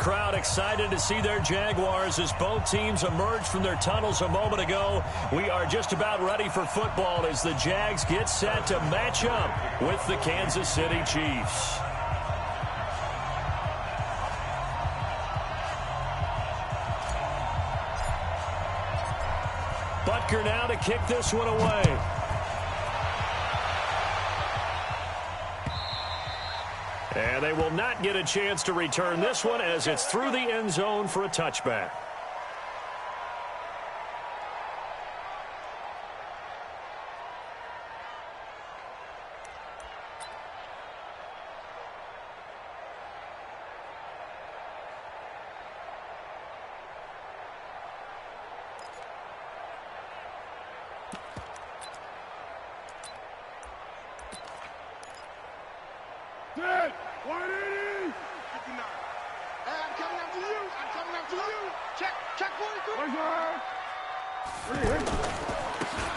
crowd excited to see their Jaguars as both teams emerged from their tunnels a moment ago. We are just about ready for football as the Jags get set to match up with the Kansas City Chiefs. Butker now to kick this one away. And they will not get a chance to return this one as it's through the end zone for a touchback.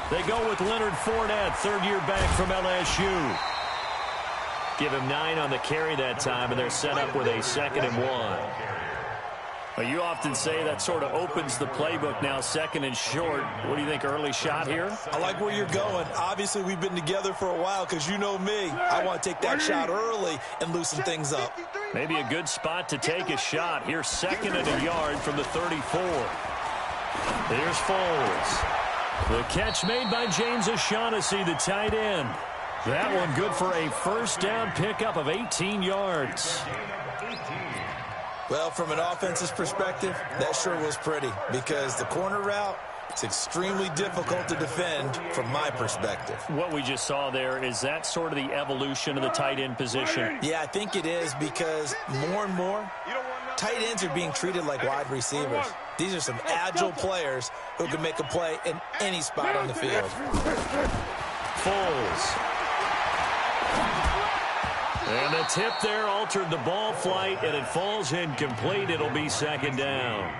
They go with Leonard Fournette, third-year back from LSU. Give him 9 on the carry that time, and they're set up with a 2nd and 1. Well, you often say that sort of opens the playbook now, 2nd and short. What do you think, early shot here? I like where you're going. Obviously, we've been together for a while because you know me. I want to take that shot early and loosen things up. Maybe a good spot to take a shot. Here's 2nd and a yard from the 34. Here's Foles. The catch made by James O'Shaughnessy, the tight end. That one good for a first down pickup of 18 yards. Well, from an offense's perspective, that sure was pretty because the corner route is extremely difficult to defend from my perspective. What we just saw there, is that sort of the evolution of the tight end position? Yeah, I think it is because more and more, tight ends are being treated like wide receivers. These are some agile players who can make a play in any spot on the field. Foles. And the tip there altered the ball flight, and it falls incomplete. It'll be 2nd down.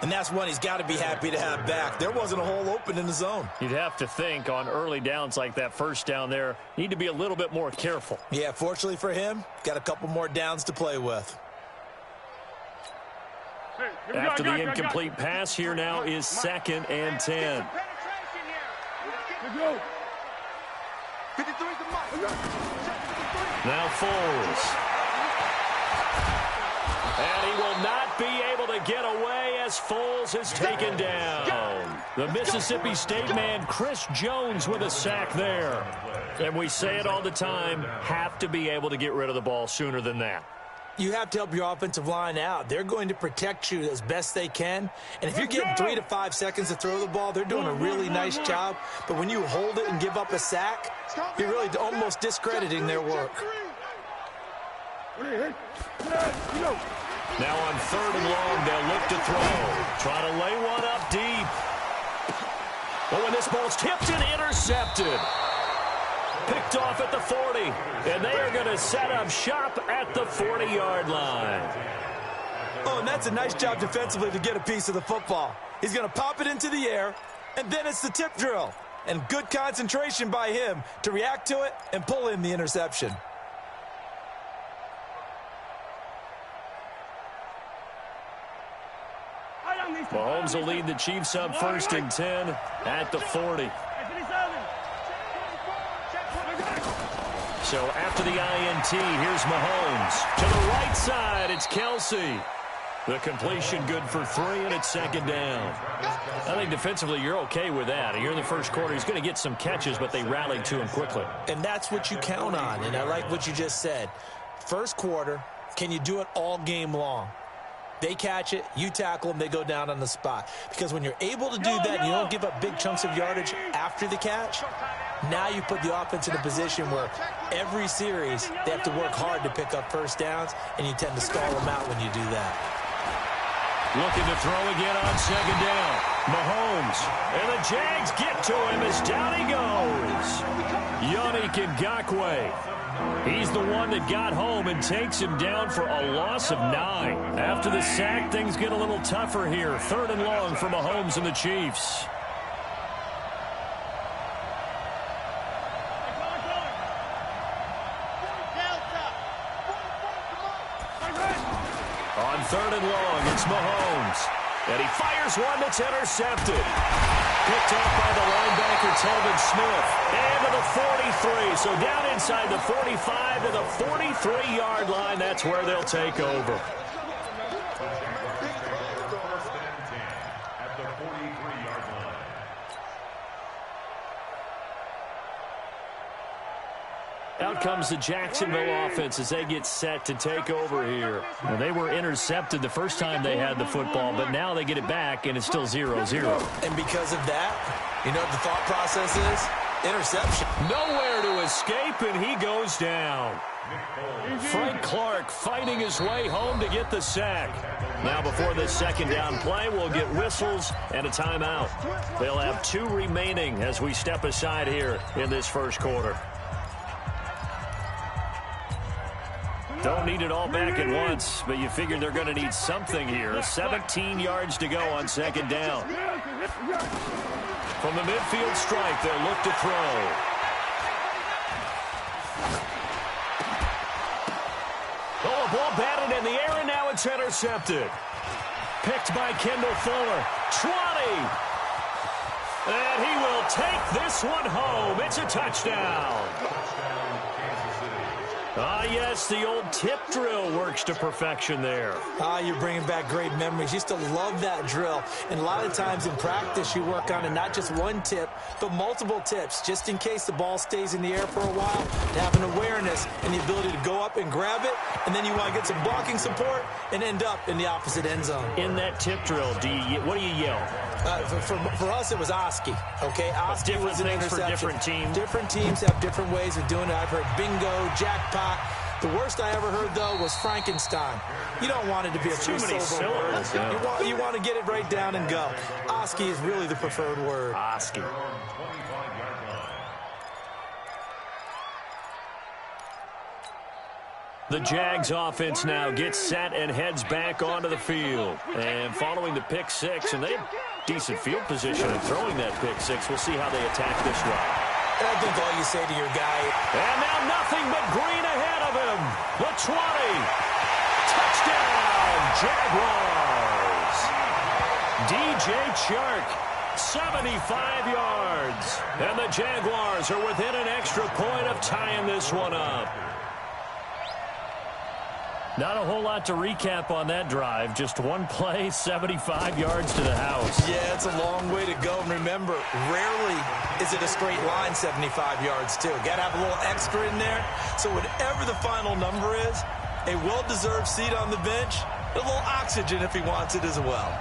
And that's one he's got to be happy to have back. There wasn't a hole open in the zone. You'd have to think on early downs like that first down there, need to be a little bit more careful. Yeah, fortunately for him, got a couple more downs to play with. After the incomplete pass, here now is 2nd and 10. Now Foles. And he will not be able to get away as Foles is taken down. The Mississippi State man, Chris Jones, with a sack there. And we say it all the time, have to be able to get rid of the ball sooner than that. You have to help your offensive line out. They're going to protect you as best they can. And if you're getting 3 to 5 seconds to throw the ball, they're doing a really nice job. But when you hold it and give up a sack, you're really almost discrediting their work. Now on 3rd and long, they'll look to throw. Try to lay one up deep. Oh, and this ball's tipped and intercepted. Picked off at the 40, and they are going to set up shop at the 40-yard line. Oh, and that's a nice job defensively to get a piece of the football. He's going to pop it into the air, and then it's the tip drill. And good concentration by him to react to it and pull in the interception. Mahomes will lead the Chiefs up 1st and 10 at the 40. So after the INT, here's Mahomes. To the right side, it's Kelsey. The completion good for 3, and it's 2nd down. I think defensively you're okay with that. Here in the first quarter, he's going to get some catches, but they rallied to him quickly. And that's what you count on, and I like what you just said. First quarter, can you do it all game long? They catch it, you tackle them, they go down on the spot. Because when you're able to do that and you don't give up big chunks of yardage after the catch, now you put the offense in a position where every series they have to work hard to pick up first downs, and you tend to stall them out when you do that. Looking to throw again on 2nd down. Mahomes. And the Jags get to him as down he goes. Yannick Ngakoue. He's the one that got home and takes him down for a loss of 9. After the sack, things get a little tougher here. 3rd and long for Mahomes and the Chiefs. On 3rd and long, it's Mahomes. And he fires one that's intercepted. Picked off by the linebacker, Telvin Smith. And to the 43. So down inside the 45 to the 43-yard line. That's where they'll take over. Out comes the Jacksonville offense as they get set to take over here. Well, they were intercepted the first time they had the football, but now they get it back, and it's still 0-0. And because of that, you know what the thought process is? Interception. Nowhere to escape, and he goes down. Frank Clark fighting his way home to get the sack. Now before this second down play, we'll get whistles and a timeout. They'll have 2 remaining as we step aside here in this first quarter. Don't need it all back at once, but you figure they're going to need something here. 17 yards to go on second down. From the midfield strike, they'll look to throw. Oh, a ball batted in the air, and now it's intercepted. Picked by Kendall Fuller. 20. And he will take this one home. It's a touchdown. Yes, the old tip drill works to perfection there. You're bringing back great memories. Used to love that drill. And a lot of times in practice, you work on it, not just one tip, but multiple tips, just in case the ball stays in the air for a while, to have an awareness and the ability to go up and grab it, and then you want to get some blocking support and end up in the opposite end zone. In that tip drill, what do you yell? For us, it was Oski. Okay, Oski was an interception. For different teams. Different teams have different ways of doing it. I've heard bingo, jackpot. The worst I ever heard, though, was Frankenstein. You don't want it to be a too many syllables. You want to get it right down and go. Oski is really the preferred word. Oski. The Jags offense now gets set and heads back onto the field. And following the pick six, and they have decent field position in throwing that pick six. We'll see how they attack this drive. And I think all you say to your guy. And now nothing but green ahead of him. The 20. Touchdown, Jaguars. DJ Chark, 75 yards. And the Jaguars are within an extra point of tying this one up. Not a whole lot to recap on that drive. Just one play, 75 yards to the house. Yeah, it's a long way to go. And remember, rarely is it a straight line 75 yards, too. Got to have a little extra in there. So whatever the final number is, a well-deserved seat on the bench, a little oxygen if he wants it as well.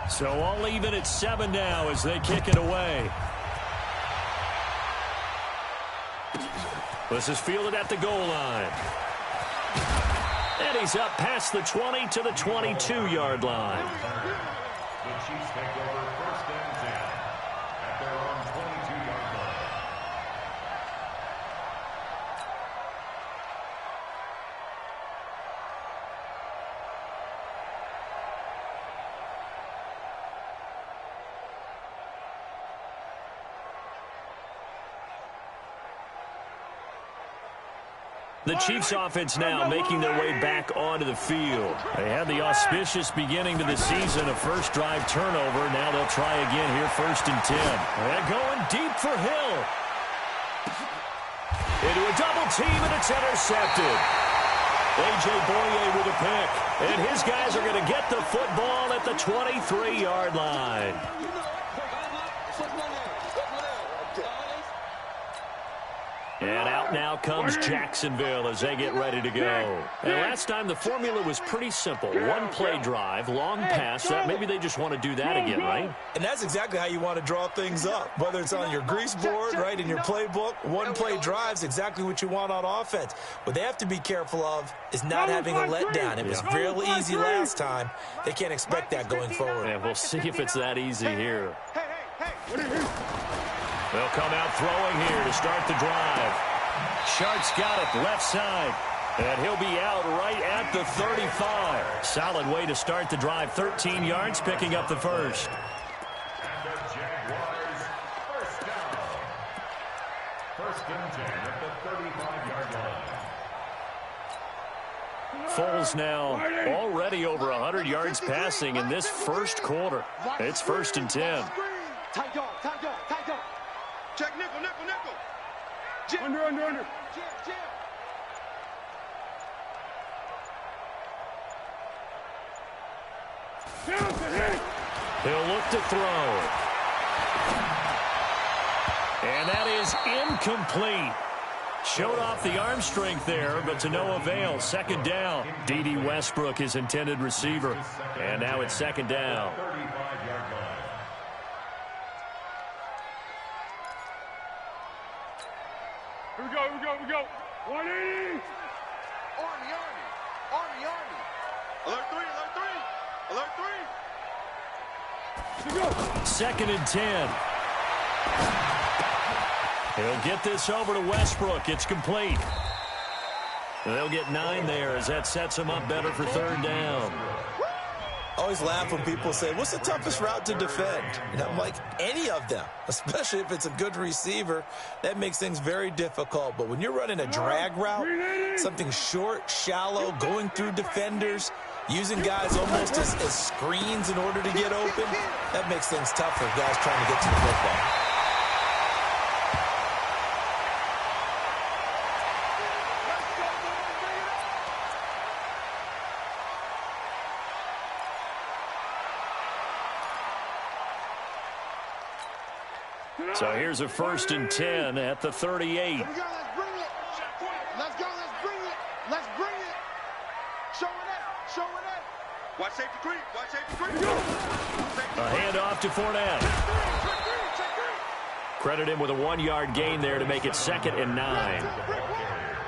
So all even at 7 now as they kick it away. This is fielded at the goal line. And he's up past the 20 to the 22-yard line. The Chiefs take over 1st and 10 at their own 22-yard line. The Chiefs offense now making their way back onto the field. They had the auspicious beginning to the season, a first drive turnover. Now they'll try again here, 1st and 10. They're going deep for Hill. Into a double team, and it's intercepted. A.J. Boye with a pick. And his guys are going to get the football at the 23-yard line. And out now comes Jacksonville as they get ready to go. And last time the formula was pretty simple. One play drive, long pass. Maybe they just want to do that again, right? And that's exactly how you want to draw things up. Whether it's on your grease board, right, in your playbook, one play drive is exactly what you want on offense. What they have to be careful of is not having a letdown. It was real easy last time. They can't expect that going forward. And we'll see if it's that easy here. They'll come out throwing here to start the drive. Shart's got it left side. And he'll be out right at the 35. Solid way to start the drive. 13 yards, picking up the first. And the Jaguars first down. First and 10 at the 35-yard line. Foles now already over 100 yards passing in this first quarter. It's first and 10. Tight dog, tight dog, tight dog. Check nickel, nickel, nickel. Jam. Under. Jam. He'll look to throw. And that is incomplete. Showed off the arm strength there, but to no avail. Second down. D.D. Westbrook, his intended receiver. And now it's second down. 35-yard line. Here we go. 180. Army. Alert three. Second and 10. He'll get this over to Westbrook. It's complete. They'll get 9 there as that sets him up better for third down. I always laugh when people say, what's the toughest route to defend? And I'm like, any of them, especially if it's a good receiver. That makes things very difficult. But when you're running a drag route, something short, shallow, going through defenders, using guys almost as screens in order to get open, that makes things tough for guys trying to get to the football. So here's a first and 10 at the 38. Here we go, let's bring it. Let's bring it. Showing it. Watch safety creep. A handoff to Fournette. Credit him with a 1-yard gain there to make it second and 9.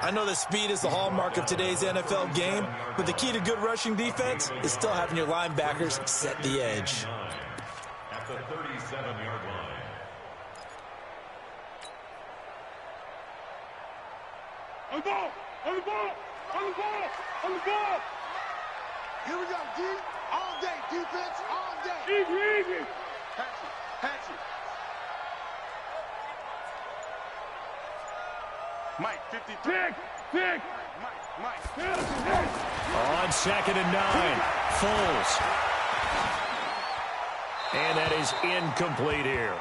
I know that speed is the hallmark of today's NFL game, but the key to good rushing defense is still having your linebackers set the edge. At the 37-yard line. On the ball. Here we go, D. All day, defense, all day. Easy. Patch it. Mike, 53. Pick. Mike. On second and 9, Foles. And that is incomplete here.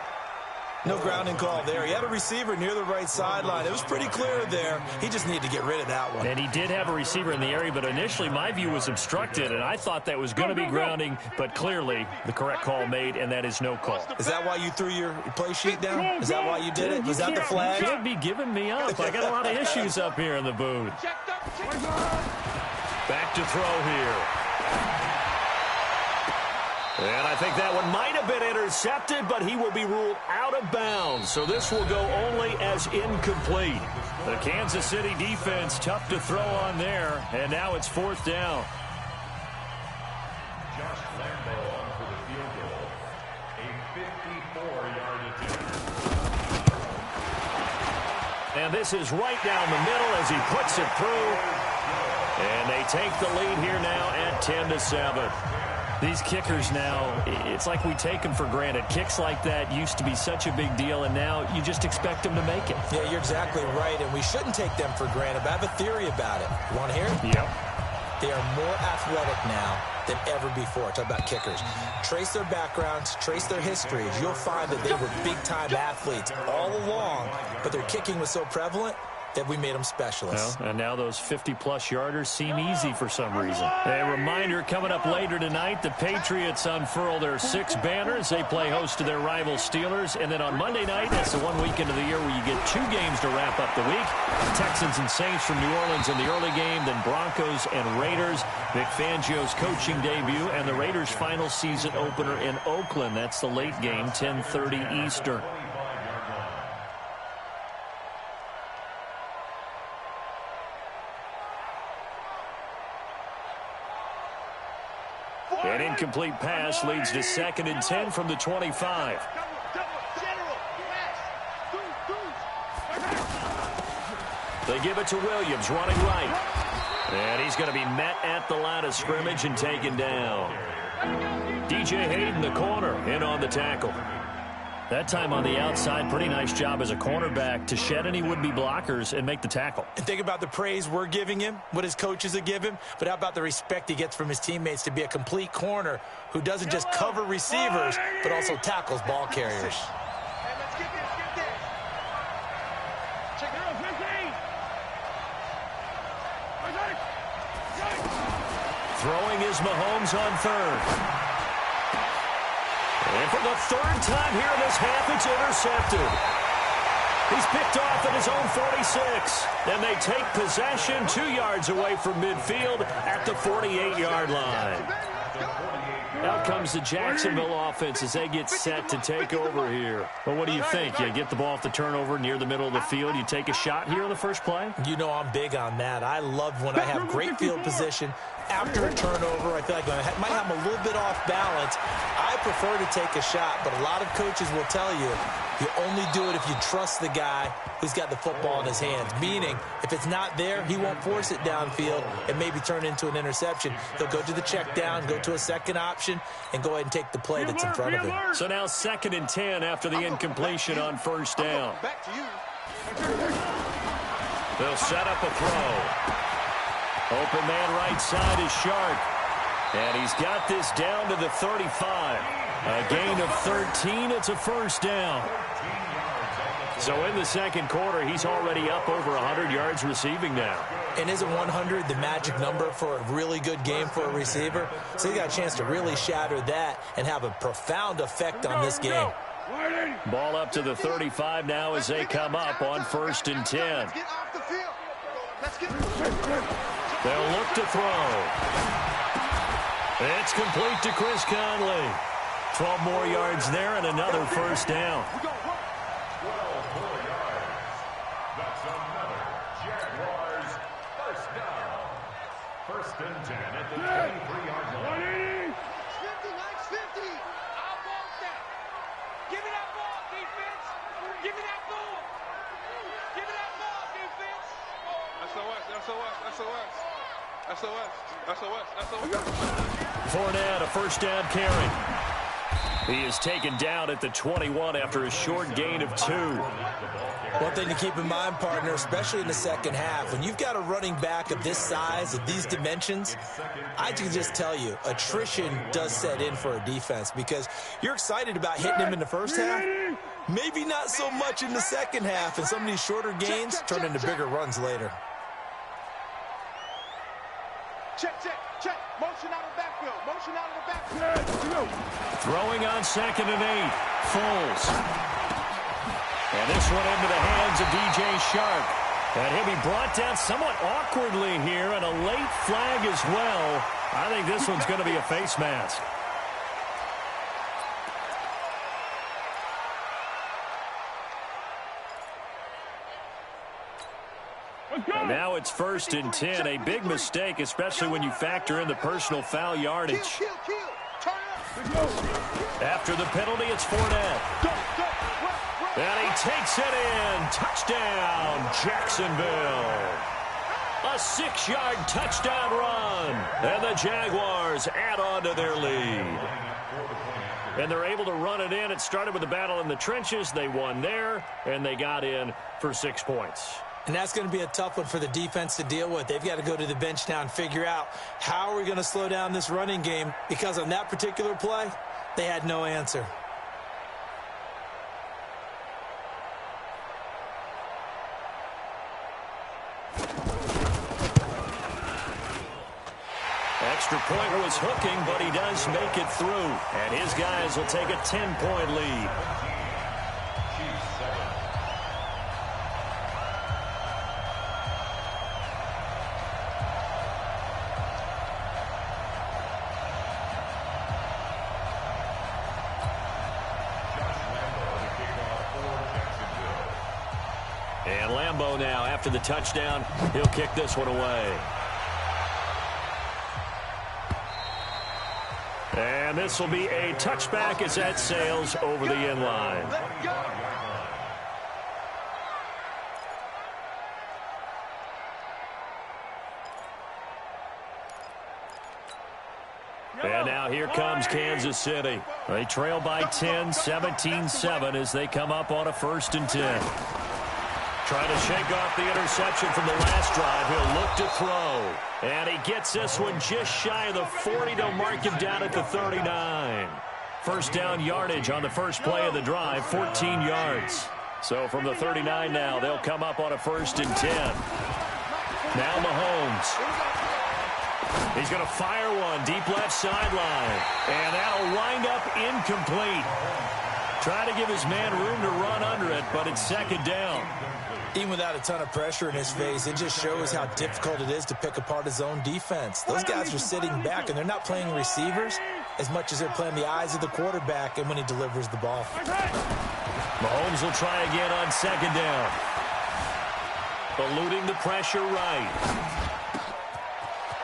No grounding call there. He had a receiver near the right sideline. It was pretty clear there. He just needed to get rid of that one. And he did have a receiver in the area, but initially my view was obstructed, and I thought that was going to be grounding, but clearly the correct call made, and that is no call. Is that why you threw your play sheet down? Is that why you did it? Was that the flag? You should be giving me up. I got a lot of issues up here in the booth. Back to throw here. And I think that one might have been intercepted, but he will be ruled out of bounds. So this will go only as incomplete. The Kansas City defense tough to throw on there, and now it's fourth down. Josh Lambo on for the field goal. A 54-yard attempt. And this is right down the middle as he puts it through. And they take the lead here now at 10-7. These kickers now, it's like we take them for granted. Kicks like that used to be such a big deal, and now you just expect them to make it. Yeah, you're exactly right, and we shouldn't take them for granted. But I have a theory about it. You want to hear it? Yep. They are more athletic now than ever before. Talk about kickers. Trace their backgrounds, trace their histories. You'll find that they were big-time athletes all along, but their kicking was so prevalent that we made them specialists. Well, and now those 50-plus yarders seem easy for some reason. A reminder, coming up later tonight, the Patriots unfurl their 6 banners. They play host to their rival Steelers. And then on Monday night, that's the one weekend of the year where you get 2 games to wrap up the week. Texans and Saints from New Orleans in the early game, then Broncos and Raiders. Vic Fangio's coaching debut, and the Raiders' final season opener in Oakland. That's the late game, 10:30 Eastern. An incomplete pass leads to 2nd and 10 from the 25. They give it to Williams, running right. And he's going to be met at the line of scrimmage and taken down. DJ Hayden, the corner, in on the tackle. That time on the outside, pretty nice job as a cornerback to shed any would-be blockers and make the tackle. And think about the praise we're giving him, what his coaches have given him, but how about the respect he gets from his teammates to be a complete corner who doesn't just cover receivers, but also tackles ball carriers. Throwing is Mahomes on third. And for the third time here in this half, it's intercepted. He's picked off at his own 46. And they take possession 2 yards away from midfield at the 48-yard line. Out comes the Jacksonville offense as they get set to take over here. Well, what do you think? You get the ball off the turnover near the middle of the field. You take a shot here on the first play? You know I'm big on that. I love when I have great field position. After a turnover, I feel like I might have a little bit off balance. I prefer to take a shot, but a lot of coaches will tell you, you only do it if you trust the guy who's got the football in his hands. Meaning, if it's not there, he won't force it downfield and maybe turn into an interception. He'll go to the check down, go to a second option, and go ahead and take the play that's in front of him. So now 2nd and 10 after the incompletion on first down. Back to you. They'll set up a throw. Open man right side is Sharp. And he's got this down to the 35. A gain of 13. It's a first down. So in the second quarter, he's already up over 100 yards receiving now. And isn't 100 the magic number for a really good game for a receiver? So he got a chance to really shatter that and have a profound effect on this game. Ball up to the 35 now as they come up on 1st and 10. They'll look to throw. It's complete to Chris Conley. 12 more yards there and another first down. 12 more yards. That's another Jaguars first down. 1st and 10 at the 23-yard line. 50, nice 50. I want that. Give me that ball, defense. Give me that ball. Give me that ball, defense. SOS. Fournette, a first down carry. He is taken down at the 21 after a short gain of 2. One thing to keep in mind, partner, especially in the second half, when you've got a running back of this size, of these dimensions, I can just tell you, attrition does set in for a defense because you're excited about hitting him in the first half, maybe not so much in the second half, and some of these shorter gains turn into bigger runs later. Check. Motion out of the backfield. Throwing on 2nd and 8. Foles. And this one into the hands of DJ Shark. And he'll be brought down somewhat awkwardly here, and a late flag as well. I think this one's going to be a face mask. And now it's 1st and 10. A big mistake, especially when you factor in the personal foul yardage. After the penalty, it's Fournette. And he takes it in. Touchdown, Jacksonville. A 6-yard touchdown run. And the Jaguars add on to their lead. And they're able to run it in. It started with a battle in the trenches. They won there, and they got in for 6 points. And that's going to be a tough one for the defense to deal with. They've got to go to the bench now and figure out how are we going to slow down this running game, because on that particular play, they had no answer. Extra point was hooking, but he does make it through. And his guys will take a 10-point lead. And Lambeau now, after the touchdown, he'll kick this one away. And this will be a touchback as that sails over the end line. And now here comes Kansas City. They trail by 10, 17-7 as they come up on a 1st and 10. Trying to shake off the interception from the last drive. He'll look to throw. And he gets this one just shy of the 40. They'll mark him down at the 39. First down yardage on the first play of the drive, 14 yards. So from the 39 now, they'll come up on a 1st and 10. Now Mahomes. He's going to fire one deep left sideline. And that'll wind up incomplete. Trying to give his man room to run under it, but it's 2nd down. Even without a ton of pressure in his face, it just shows how difficult it is to pick apart his own defense. Those guys are sitting back, and they're not playing receivers as much as they're playing the eyes of the quarterback and when he delivers the ball. Mahomes will try again on 2nd down. Eluding the pressure right.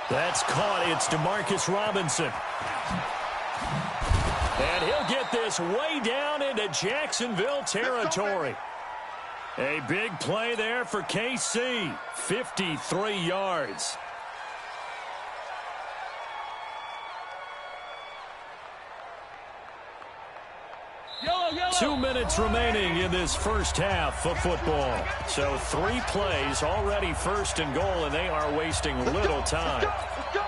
That's caught. It's Demarcus Robinson. And he'll get this way down into Jacksonville territory. A big play there for KC. 53 yards. Yellow. 2 minutes remaining in this first half of football. So 3 plays already 1st and goal, and they are wasting little time. Let's go.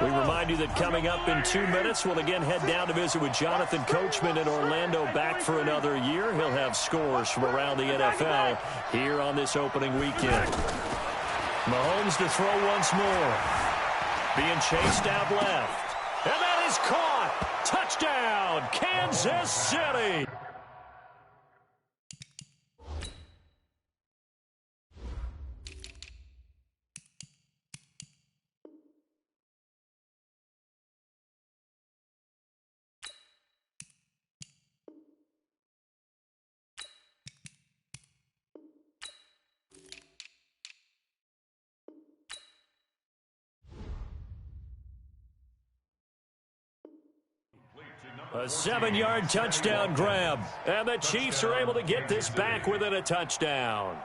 We remind you that coming up in 2 minutes, we'll again head down to visit with Jonathan Coachman in Orlando, back for another year. He'll have scores from around the NFL here on this opening weekend. Mahomes to throw once more. Being chased out left. And that is caught. Touchdown, Kansas City. A 7-yard touchdown grab. And the Chiefs are able to get this back within a touchdown.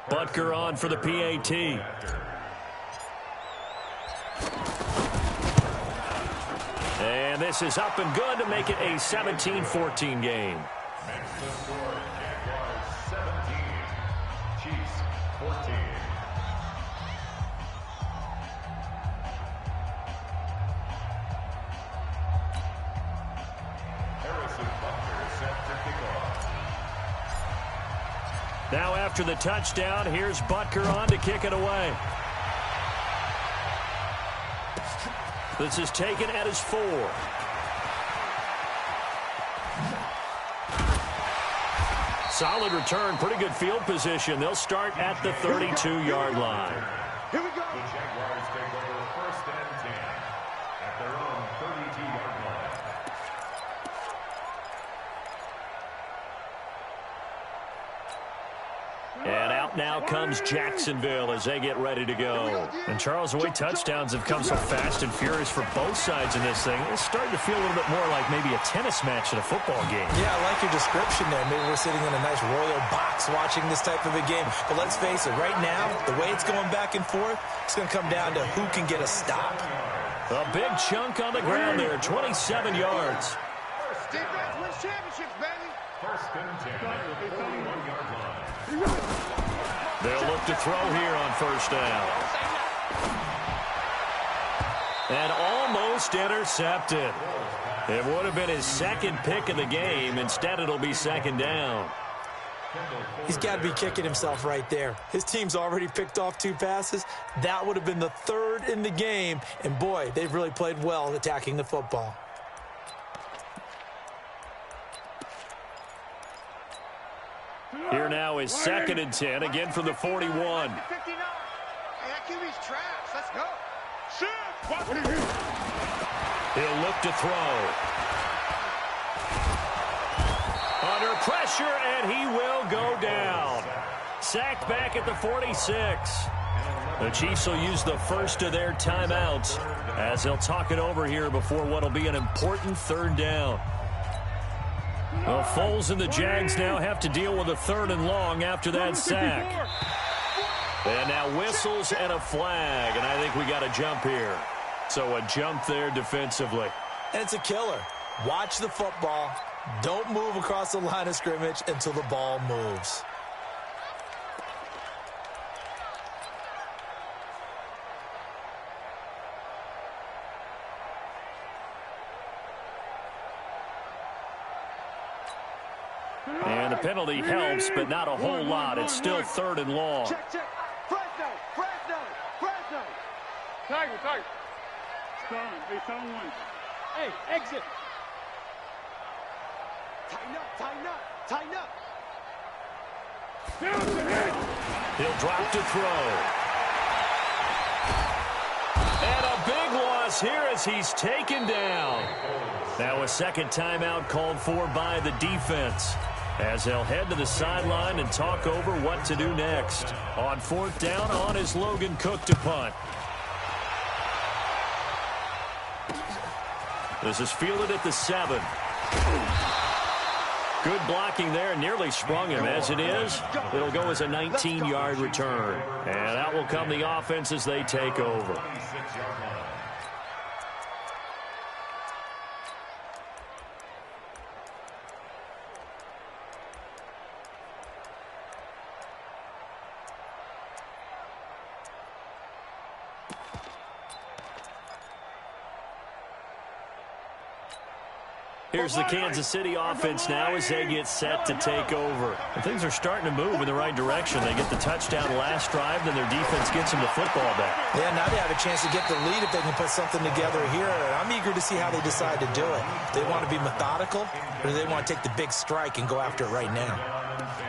Butker on for the PAT. And this is up and good to make it a 17-14 game. Now after the touchdown, here's Butker on to kick it away. This is taken at his 4. Solid return, pretty good field position. They'll start at the 32-yard line. Here we go. The Jaguars take over 1st and 10 at their own 32-yard line. And out now comes Jacksonville as they get ready to go. And Charles, the way touchdowns have come so fast and furious for both sides in this thing, it's starting to feel a little bit more like maybe a tennis match in a football game. Yeah, I like your description there. Maybe we're sitting in a nice royal box watching this type of a game. But let's face it, right now, the way it's going back and forth, it's going to come down to who can get a stop. A big chunk on the ground there, 27 yards. Defense wins championships, baby. 1st and 10 at the 41-yard line. They'll look to throw here on 1st down. And almost intercepted. It would have been his 2nd pick of the game. Instead, it'll be 2nd down. He's got to be kicking himself right there. His team's already picked off 2 passes. That would have been the 3rd in the game. And, boy, they've really played well attacking the football. Here now is 2nd and 10, again from the 41. 59. Hey, that QB's trash. Let's go. He'll look to throw. Under pressure, and he will go down. Sacked back at the 46. The Chiefs will use the first of their timeouts as they'll talk it over here before what will be an important third down. The Foles and the Jags now have to deal with a 3rd and long after that sack. And now whistles and a flag, and I think we got a jump here. So a jump there defensively. And it's a killer. Watch the football. Don't move across the line of scrimmage until the ball moves. And the penalty helps, but not a whole lot. It's still 3rd and long. Check. Fresno. Tiger. Stone one. Hey, exit. Tighten up. He'll drop to throw. And a big loss here as he's taken down. Now a second timeout called for by the defense, as they'll head to the sideline and talk over what to do next. On 4th down, on is Logan Cook to punt. This is fielded at the 7. Good blocking there, nearly sprung him. As it is, it'll go as a 19-yard return. And out will come the offense as they take over. Here's the Kansas City offense now as they get set to take over. And things are starting to move in the right direction. They get the touchdown last drive, then their defense gets them the football back. Yeah, now they have a chance to get the lead if they can put something together here. I'm eager to see how they decide to do it. They want to be methodical, or do they want to take the big strike and go after it right now?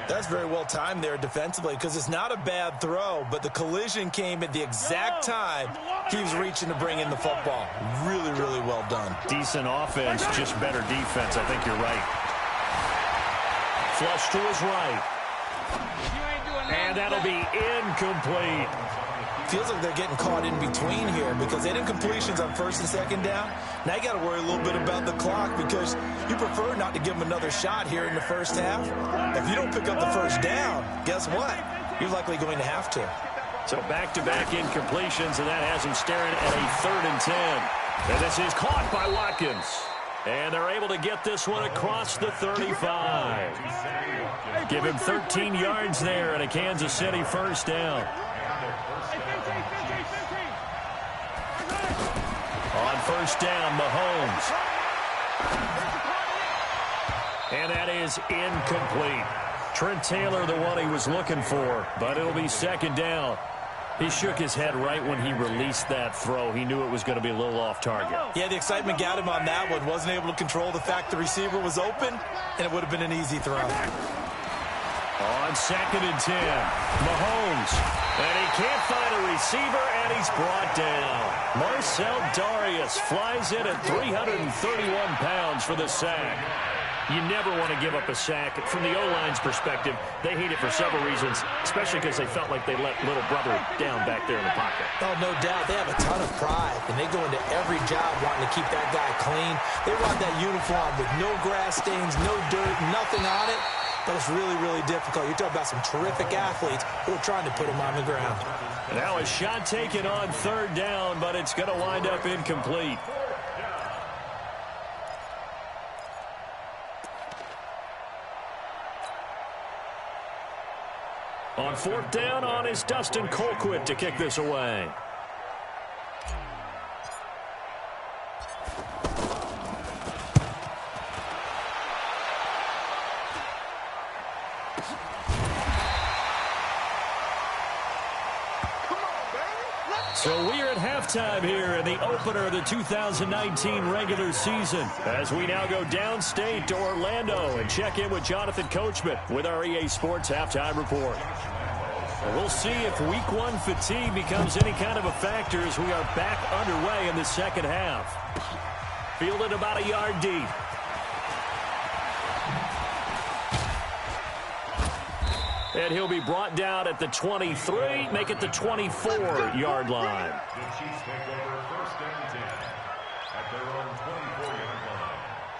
That's very well timed there defensively, because it's not a bad throw, but the collision came at the exact time he was reaching to bring in the football. Really, really well done. Decent offense, just better defense. I think you're right. Flush to his right. And that'll be incomplete. Feels like they're getting caught in between here because they didn't completions on 1st and 2nd down. Now you got to worry a little bit about the clock because you prefer not to give them another shot here in the first half. If you don't pick up the 1st down, guess what? You're likely going to have to. So back-to-back incompletions, and that has him staring at a 3rd and 10. And this is caught by Watkins. And they're able to get this one across the 35. Give him 13 yards there and a Kansas City 1st down. On 1st down, Mahomes. And that is incomplete. Trent Taylor, the one he was looking for, but it'll be 2nd down. He shook his head right when he released that throw. He knew it was going to be a little off target. Yeah, the excitement got him on that one. Wasn't able to control the fact the receiver was open, and it would have been an easy throw. On 2nd and 10, Mahomes. And he can't find a receiver, and he's brought down. Marcel Darius flies in at 331 pounds for the sack. You never want to give up a sack. From the O-line's perspective, they hate it for several reasons, especially because they felt like they let little brother down back there in the pocket. Oh, no doubt. They have a ton of pride, and they go into every job wanting to keep that guy clean. They want that uniform with no grass stains, no dirt, nothing on it. But it's really, really difficult. You're talking about some terrific athletes who are trying to put him on the ground. Now a shot taken on 3rd down, but it's going to wind up incomplete. On 4th down, on is Dustin Colquitt to kick this away. So we are at halftime here in the opener of the 2019 regular season as we now go downstate to Orlando and check in with Jonathan Coachman with our EA Sports Halftime Report. And we'll see if Week 1 fatigue becomes any kind of a factor as we are back underway in the second half. Fielded about a yard deep. And he'll be brought down at the 23, make it the 24-yard line. The Chiefs take over 1st and 10 at their own 24-yard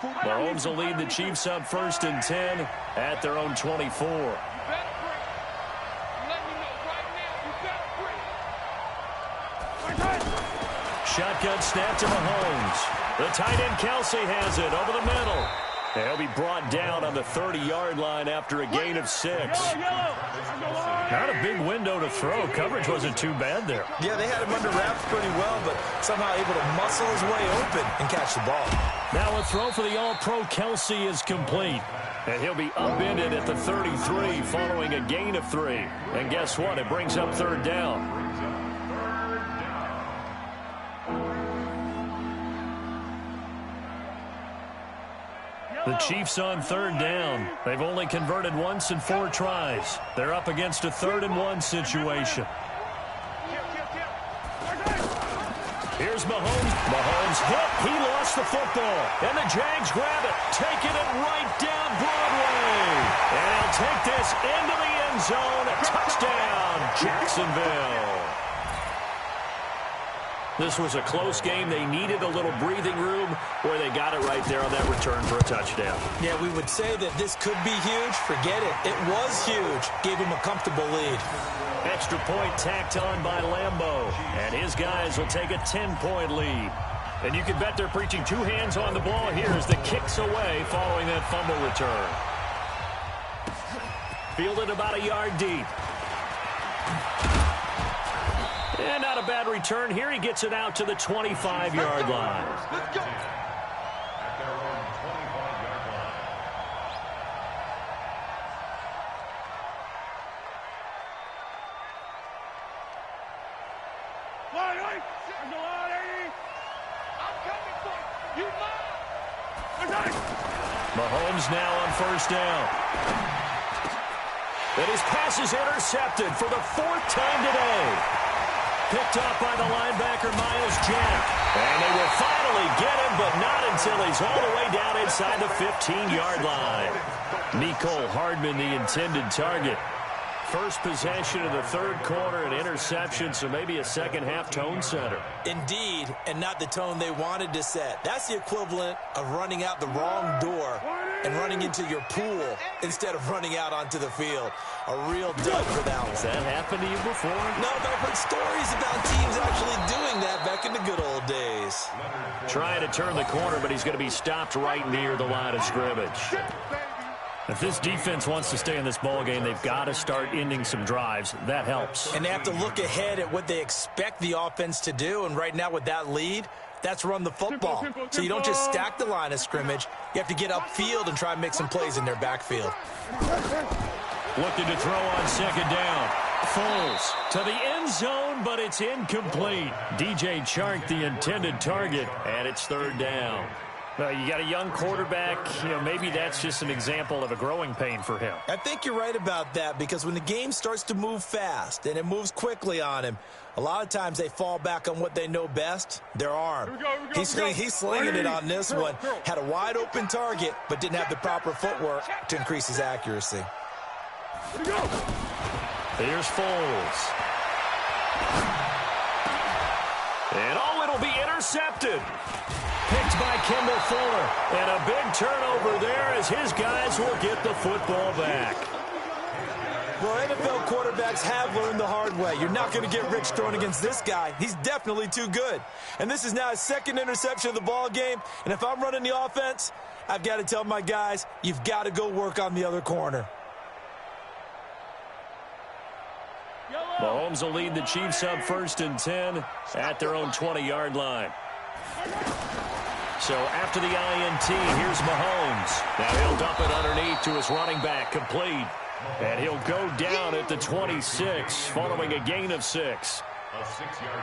line. Mahomes will lead the Chiefs up 1st and 10 at their own 24. Shotgun snap to Mahomes. The tight end Kelsey has it over the middle. And he'll be brought down on the 30-yard line after a gain of 6. Not a big window to throw. Coverage wasn't too bad there. Yeah, they had him under wraps pretty well, but somehow able to muscle his way open and catch the ball. Now a throw for the All-Pro Kelsey is complete. And he'll be upended at the 33 following a gain of 3. And guess what? It brings up 3rd down. The Chiefs on 3rd down. They've only converted once in 4 tries. They're up against a 3rd and 1 situation. Here's Mahomes. Mahomes hit. He lost the football. And the Jags grab it, taking it right down Broadway. And he'll take this into the end zone. Touchdown, Jacksonville. This was a close game. They needed a little breathing room where they got it right there on that return for a touchdown. Yeah, we would say that this could be huge. Forget it. It was huge. Gave him a comfortable lead. Extra point tacked on by Lambeau. And his guys will take a 10-point lead. And you can bet they're preaching 2 hands on the ball here as the kick's away following that fumble return. Fielded about a yard deep. And not a bad return here. He gets it out to the 25-yard line. Let's go. At their own 25-yard line. I'm coming for you. Mahomes now on 1st down. And his pass is intercepted for the 4th time today. Picked off by the linebacker, Myles Jack. And they will finally get him, but not until he's all the way down inside the 15-yard line. Mecole Hardman, the intended target. First possession of the 3rd quarter, an interception, so maybe a second-half tone setter. Indeed, and not the tone they wanted to set. That's the equivalent of running out the wrong door and running into your pool instead of running out onto the field. A real dud for that one. Has that happened to you before? No, but I've heard stories about teams actually doing that back in the good old days. Trying to turn the corner, but he's going to be stopped right near the line of scrimmage. If this defense wants to stay in this ballgame, they've got to start ending some drives. That helps. And they have to look ahead at what they expect the offense to do. And right now with that lead, that's run the football. So you don't just stack the line of scrimmage. You have to get upfield and try and make some plays in their backfield. Looking to throw on 2nd down. Foles to the end zone, but it's incomplete. DJ Chark, the intended target, and it's 3rd down. You got a young quarterback. Maybe that's just an example of a growing pain for him. I think you're right about that because when the game starts to move fast and it moves quickly on him, a lot of times they fall back on what they know best, their arm. He's slinging it on this one. Had a wide open target, but didn't have the proper footwork to increase his accuracy. Here's Foles. And it'll be intercepted. Picked by Kendall Fuller. And a big turnover there as his guys will get the football back. Well, NFL quarterbacks have learned the hard way. You're not going to get rich throwing against this guy. He's definitely too good. And this is now his 2nd interception of the ball game. And if I'm running the offense, I've got to tell my guys, you've got to go work on the other corner. Mahomes will lead the Chiefs up 1st and 10 at their own 20-yard line. So after the INT, here's Mahomes. Now he'll dump it underneath to his running back, complete. And he'll go down at the 26 following a gain of 6. A 6-yard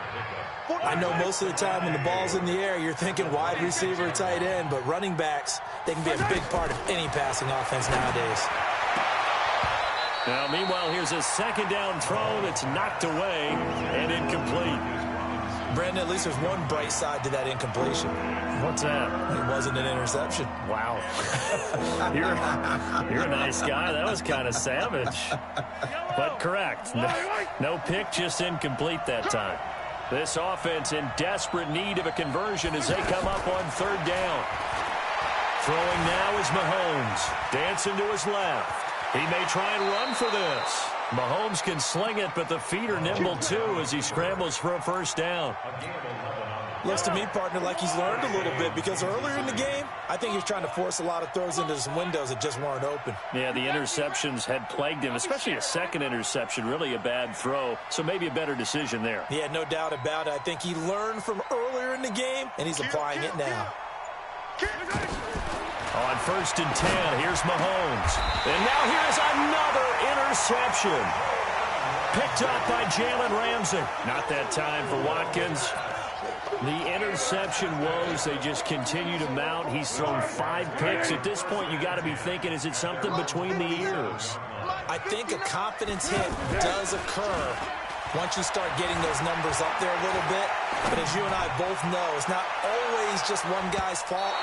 pickup. I know most of the time when the ball's in the air, you're thinking wide receiver, tight end, but running backs, they can be a big part of any passing offense nowadays. Now, meanwhile, here's a 2nd down throw that's knocked away and incomplete. Brandon, at least there's one bright side to that incompletion. What's that? It wasn't an interception. Wow. You're a nice guy. That was kind of savage. But correct. No pick, just incomplete that time. This offense in desperate need of a conversion as they come up on third down. Throwing now is Mahomes. Dancing to his left. He may try and run for this. Mahomes can sling it, but the feet are nimble too as he scrambles for a first down. Looks to me, partner, like he's learned a little bit because earlier in the game, I think he's trying to force a lot of throws into some windows that just weren't open. Yeah, the interceptions had plagued him, especially a second interception, really a bad throw, so maybe a better decision there. Yeah, no doubt about it. I think he learned from earlier in the game, and he's applying it now. On 1st and 10, here's Mahomes. And now here's another interception. Picked up by Jalen Ramsey. Not that time for Watkins. The interception woes, they just continue to mount. He's thrown 5 picks. At this point, you got to be thinking, is it something between the ears? I think a confidence hit does occur once you start getting those numbers up there a little bit. But as you and I both know, it's not always just one guy's fault.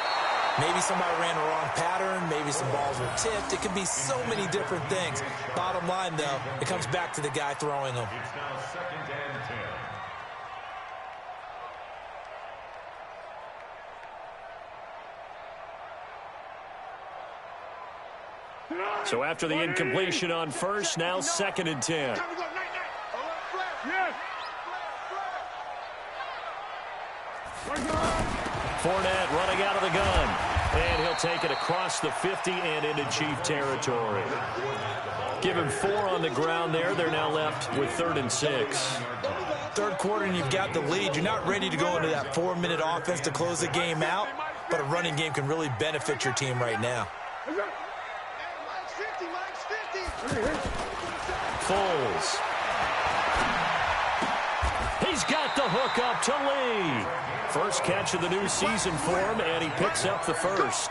Maybe somebody ran a wrong pattern. Maybe some balls were tipped. It could be so many different things. Bottom line, though, it comes back to the guy throwing them. It's now 2nd and 10. So after the incompletion on 1st, now 2nd and 10. Fournette running out of the gun. And he'll take it across the 50 and into Chief territory. Give him 4 on the ground there. They're now left with 3rd and 6. Third quarter and you've got the lead. You're not ready to go into that 4-minute offense to close the game out, but a running game can really benefit your team right now. Foles. He's got the hook up to Lee. First catch of the new season for him, and he picks up the first.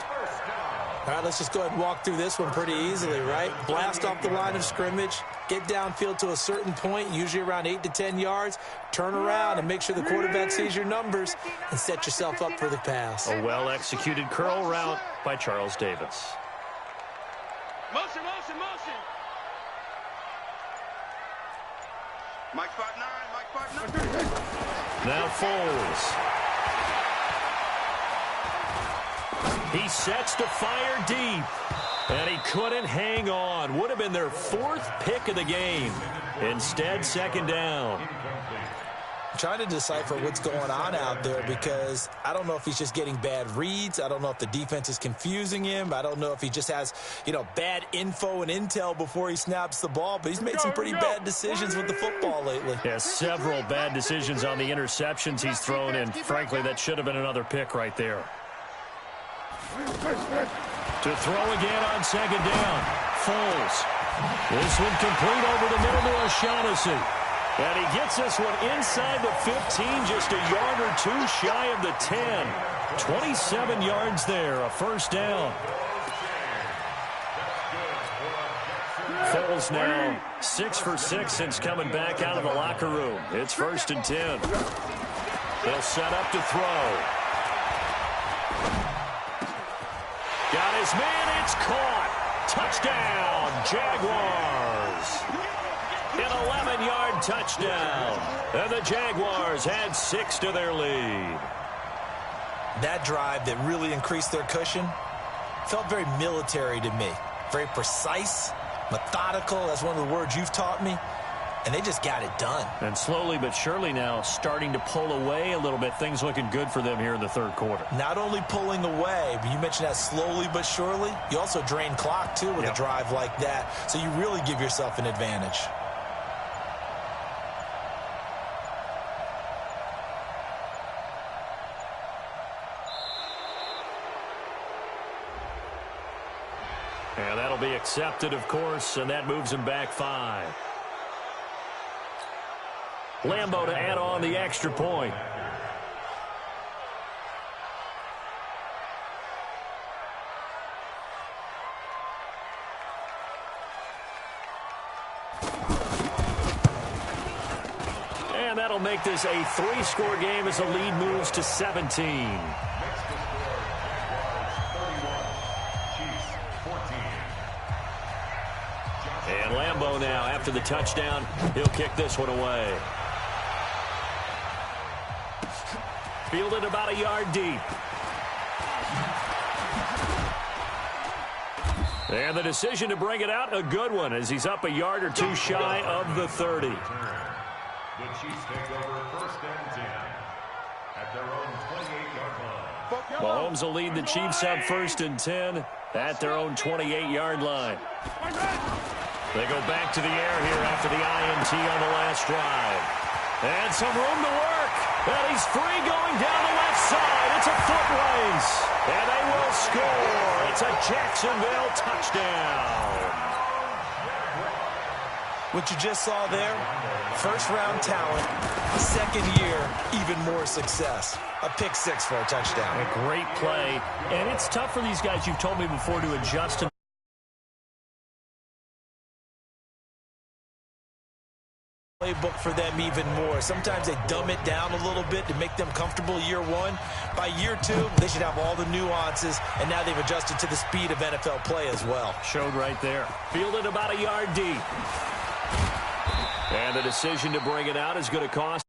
All right, let's just go ahead and walk through this one pretty easily, right? Blast off the line of scrimmage, get downfield to a certain point, usually around 8 to 10 yards, turn around and make sure the quarterback sees your numbers and set yourself up for the pass. A well-executed curl route by Charles Davis. Motion, motion, motion. Mike 5'9", Mike 5'9". Now Foles. He sets to fire deep, and he couldn't hang on. Would have been their 4th pick of the game. Instead, 2nd down. I'm trying to decipher what's going on out there because I don't know if he's just getting bad reads. I don't know if the defense is confusing him. I don't know if he just has, bad info and intel before he snaps the ball. But he's made some pretty bad decisions with the football lately. Yeah, several bad decisions on the interceptions he's thrown in. Frankly, that should have been another pick right there. To throw again on 2nd down. Foles. This one complete over the middle to O'Shaughnessy. And he gets this one inside the 15, just a yard or 2 shy of the 10. 27 yards there, a first down. Foles now 6 for 6 since coming back out of the locker room. It's 1st and 10. They'll set up to throw. Got his man, it's caught. Touchdown, Jaguars. An 11-yard touchdown. And the Jaguars had 6 to their lead. That drive that really increased their cushion felt very military to me. Very precise, methodical. That's one of the words you've taught me. And they just got it done. And slowly but surely now starting to pull away a little bit. Things looking good for them here in the 3rd quarter. Not only pulling away, but you mentioned that slowly but surely. You also drain clock, too, with a drive like that. So you really give yourself an advantage. And that'll be accepted, of course, and that moves him back 5. Lambo to add on the extra point. And that'll make this a 3-score game as the lead moves to 17. Next to score, Jaguars 31, Chiefs 14. And Lambeau now, after the touchdown, he'll kick this one away. Fielded about a yard deep. And the decision to bring it out, a good one, as he's up a yard or two shy of the 30. The Chiefs take over 1st and 10 at their own 28-yard line. Mahomes will lead the Chiefs up 1st and 10 at their own 28-yard line. They go back to the air here after the INT on the last drive. And some room to work. And he's free going down the left side. It's a foot race. And they will score. It's a Jacksonville touchdown. What you just saw there, first-round talent, second year, even more success. A pick six for a touchdown. A great play. And it's tough for these guys, you've told me before, to adjust to playbook for them even more. Sometimes they dumb it down a little bit to make them comfortable year one. By year two, they should have all the nuances, and now they've adjusted to the speed of NFL play as well. Showed right there. Fielded about a yard deep. And the decision to bring it out is going to cost